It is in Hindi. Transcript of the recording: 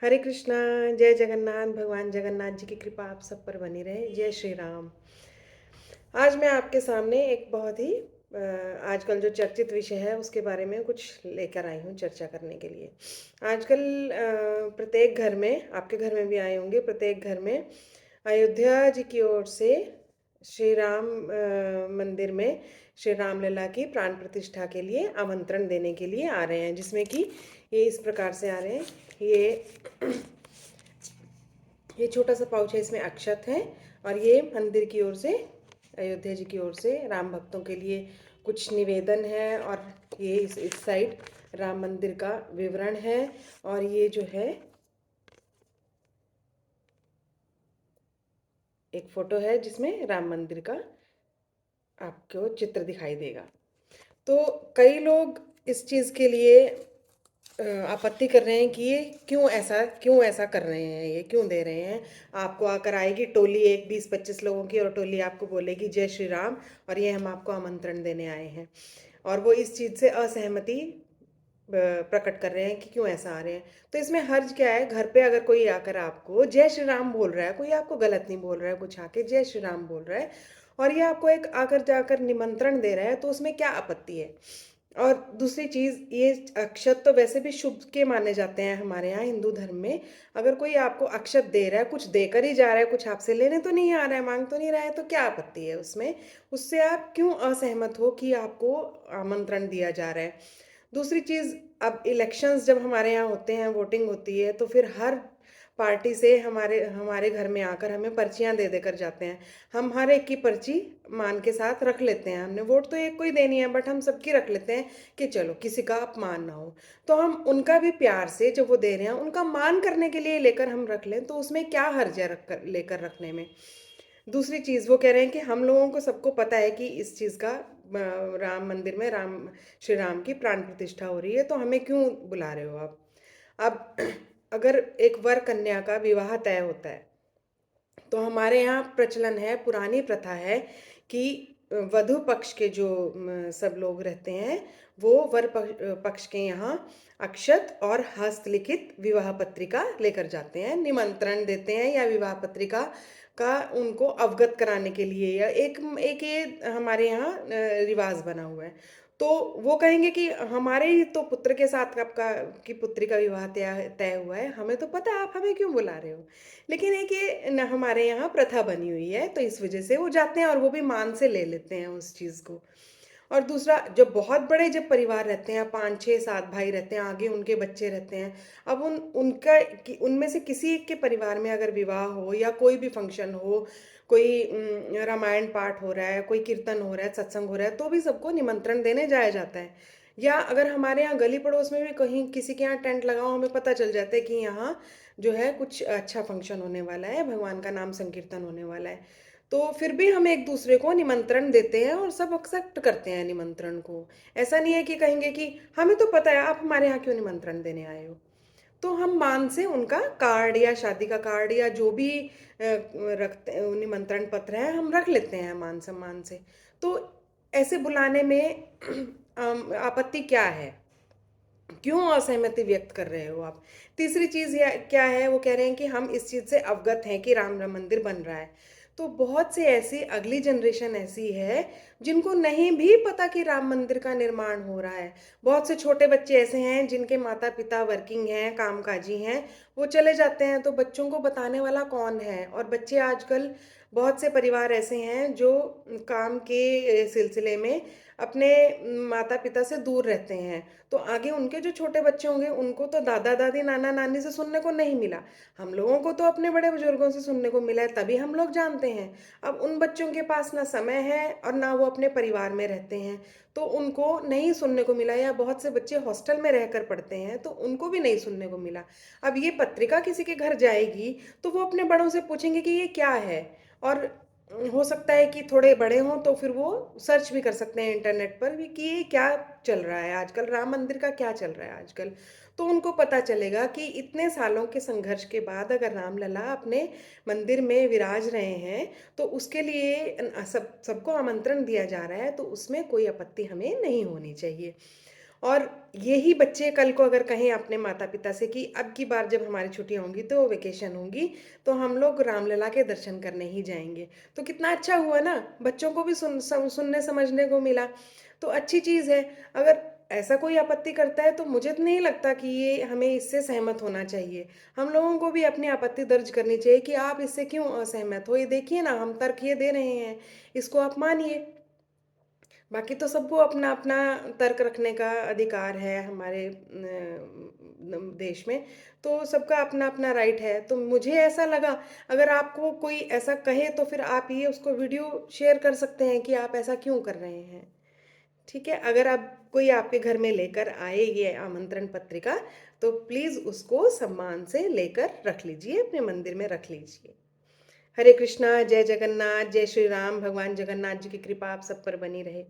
हरे कृष्णा। जय जगन्नाथ। भगवान जगन्नाथ जी की कृपा आप सब पर बनी रहे। जय श्री राम। आज मैं आपके सामने एक बहुत ही आजकल जो चर्चित विषय है उसके बारे में कुछ लेकर आई हूँ चर्चा करने के लिए। आजकल प्रत्येक घर में, आपके घर में भी आए होंगे, प्रत्येक घर में अयोध्या जी की ओर से श्री राम मंदिर में श्री रामलला की प्राण प्रतिष्ठा के लिए आमंत्रण देने के लिए आ रहे हैं, जिसमें कि ये इस प्रकार से आ रहे हैं। ये छोटा सा पाउच है, इसमें अक्षत है और ये मंदिर की ओर से, अयोध्या जी की ओर से राम भक्तों के लिए कुछ निवेदन है। और ये इस साइड राम मंदिर का विवरण है। और ये जो है एक फोटो है जिसमें राम मंदिर का आपको चित्र दिखाई देगा। तो कई लोग इस चीज़ के लिए आपत्ति कर रहे हैं कि ये क्यों ऐसा कर रहे हैं, ये क्यों दे रहे हैं। आपको आकर आएगी टोली, एक 20-25 लोगों की, और टोली आपको बोलेगी जय श्री राम, और ये हम आपको आमंत्रण देने आए हैं। और वो इस चीज़ से असहमति प्रकट कर रहे हैं कि क्यों ऐसा आ रहे हैं। तो इसमें हर्ज क्या है? घर पे अगर कोई आकर आपको जय श्री राम बोल रहा है, कोई आपको गलत नहीं बोल रहा है, कुछ आके जय श्री राम बोल रहा है और ये आपको एक आकर जाकर निमंत्रण दे रहा है, तो उसमें क्या आपत्ति है? और दूसरी चीज़, ये अक्षत तो वैसे भी शुभ के माने जाते हैं हमारे यहाँ हिंदू धर्म में। अगर कोई आपको अक्षत दे रहा है, कुछ देकर ही जा रहा है, कुछ आपसे लेने तो नहीं आ रहा है, मांग तो नहीं रहा है, तो क्या आपत्ति है उसमें? उससे आप क्यों असहमत हो कि आपको आमंत्रण दिया जा रहा है? दूसरी चीज़, अब इलेक्शंस जब हमारे यहाँ होते हैं, वोटिंग होती है, तो फिर हर पार्टी से हमारे हमारे घर में आकर हमें पर्चियाँ दे देकर जाते हैं। हम हर एक की पर्ची मान के साथ रख लेते हैं। हमने वोट तो एक को ही देनी है, बट हम सबकी रख लेते हैं कि चलो किसी का अपमान ना हो। तो हम उनका भी प्यार से, जो वो दे रहे हैं उनका मान करने के लिए लेकर हम रख लें, तो उसमें क्या हर्ज है रख कर लेकर रखने में। दूसरी चीज़, वो कह रहे हैं कि हम लोगों को सबको पता है कि इस चीज़ का राम मंदिर में श्री राम की प्राण प्रतिष्ठा हो रही है, तो हमें क्यों बुला रहे हो आप? अब अगर एक वर कन्या का विवाह तय होता है, तो हमारे यहाँ प्रचलन है, पुरानी प्रथा है कि वधु पक्ष के जो सब लोग रहते हैं, वो वर पक्ष के यहाँ अक्षत और हस्तलिखित विवाह पत्रिका लेकर जाते हैं, निमंत्रण देते हैं, या विवाह पत्रिका का उनको अवगत कराने के लिए, या एक एक ये हमारे यहाँ रिवाज बना हुआ है। तो वो कहेंगे कि हमारे ही तो पुत्र के साथ आपका की पुत्री का विवाह तय तय हुआ है, हमें तो पता है, आप हमें क्यों बुला रहे हो? लेकिन एक ये हमारे यहाँ प्रथा बनी हुई है, तो इस वजह से वो जाते हैं और वो भी मान से ले लेते हैं उस चीज़ को। और दूसरा, जब बहुत बड़े जब परिवार रहते हैं, 5 6 7 भाई रहते हैं, आगे उनके बच्चे रहते हैं, अब उनमें से किसी एक के परिवार में अगर विवाह हो या कोई भी फंक्शन हो, कोई रामायण पाठ हो रहा है, कोई कीर्तन हो रहा है, सत्संग हो रहा है, तो भी सबको निमंत्रण देने जाया जाता है। या अगर हमारे यहाँ गली पड़ोस में भी कहीं किसी के यहाँ टेंट लगाओ, हमें पता चल जाता है कि यहाँ जो है कुछ अच्छा फंक्शन होने वाला है, भगवान का नाम संकीर्तन होने वाला है, तो फिर भी हम एक दूसरे को निमंत्रण देते हैं और सब एक्सेप्ट करते हैं निमंत्रण को। ऐसा नहीं है कि कहेंगे कि हमें तो पता है, आप हमारे यहाँ क्यों निमंत्रण देने आए हो। तो हम मान से उनका कार्ड या शादी का कार्ड या जो भी रखते निमंत्रण पत्र है, हम रख लेते हैं मान सम्मान से। तो ऐसे बुलाने में आपत्ति क्या है? क्यों असहमति व्यक्त कर रहे हो आप? तीसरी चीज़ क्या है, वो कह रहे हैं कि हम इस चीज़ से अवगत हैं कि राम मंदिर बन रहा है। तो बहुत से ऐसी अगली जनरेशन ऐसी है जिनको नहीं भी पता कि राम मंदिर का निर्माण हो रहा है। बहुत से छोटे बच्चे ऐसे हैं जिनके माता पिता वर्किंग हैं, कामकाजी हैं, वो चले जाते हैं, तो बच्चों को बताने वाला कौन है? और बच्चे आजकल, बहुत से परिवार ऐसे हैं जो काम के सिलसिले में अपने माता पिता से दूर रहते हैं, तो आगे उनके जो छोटे बच्चे होंगे उनको तो दादा दादी नाना नानी से सुनने को नहीं मिला। हम लोगों को तो अपने बड़े बुजुर्गों से सुनने को मिला है, तभी हम लोग जानते हैं। अब उन बच्चों के पास ना समय है और ना वो अपने परिवार में रहते हैं, तो उनको नहीं सुनने को मिला। या बहुत से बच्चे हॉस्टल में रहकर पढ़ते हैं, तो उनको भी नहीं सुनने को मिला। अब ये पत्रिका किसी के घर जाएगी, तो वो अपने बड़ों से पूछेंगे कि ये क्या है। और हो सकता है कि थोड़े बड़े हों तो फिर वो सर्च भी कर सकते हैं इंटरनेट पर भी कि ये क्या चल रहा है आजकल, राम मंदिर का क्या चल रहा है आजकल। तो उनको पता चलेगा कि इतने सालों के संघर्ष के बाद अगर रामलला अपने मंदिर में विराज रहे हैं, तो उसके लिए सबको आमंत्रण दिया जा रहा है, तो उसमें कोई आपत्ति हमें नहीं होनी चाहिए। और यही बच्चे कल को अगर कहें अपने माता पिता से कि अब की बार जब हमारी छुट्टियां होंगी तो वेकेशन होंगी तो हम लोग रामलला के दर्शन करने ही जाएंगे, तो कितना अच्छा हुआ ना, बच्चों को भी सुनने समझने को मिला। तो अच्छी चीज़ है। अगर ऐसा कोई आपत्ति करता है तो मुझे तो नहीं लगता कि ये हमें इससे सहमत होना चाहिए। हम लोगों को भी अपनी आपत्ति दर्ज करनी चाहिए कि आप इससे क्यों असहमत हो, ये देखिए ना, हम तर्क ये दे रहे हैं, इसको आप मानिए। बाकी तो सबको अपना अपना तर्क रखने का अधिकार है हमारे देश में। तो सबका अपना अपना राइट है। तो मुझे ऐसा लगा, अगर आपको कोई ऐसा कहे तो फिर आप ये उसको वीडियो शेयर कर सकते हैं कि आप ऐसा क्यों कर रहे हैं। ठीक है, अगर आप कोई आपके घर में लेकर आए ये आमंत्रण पत्रिका, तो प्लीज़ उसको सम्मान से लेकर रख लीजिए, अपने मंदिर में रख लीजिए। हरे कृष्णा, जय जगन्नाथ, जय श्री राम। भगवान जगन्नाथ जी की कृपा आप सब पर बनी रहे।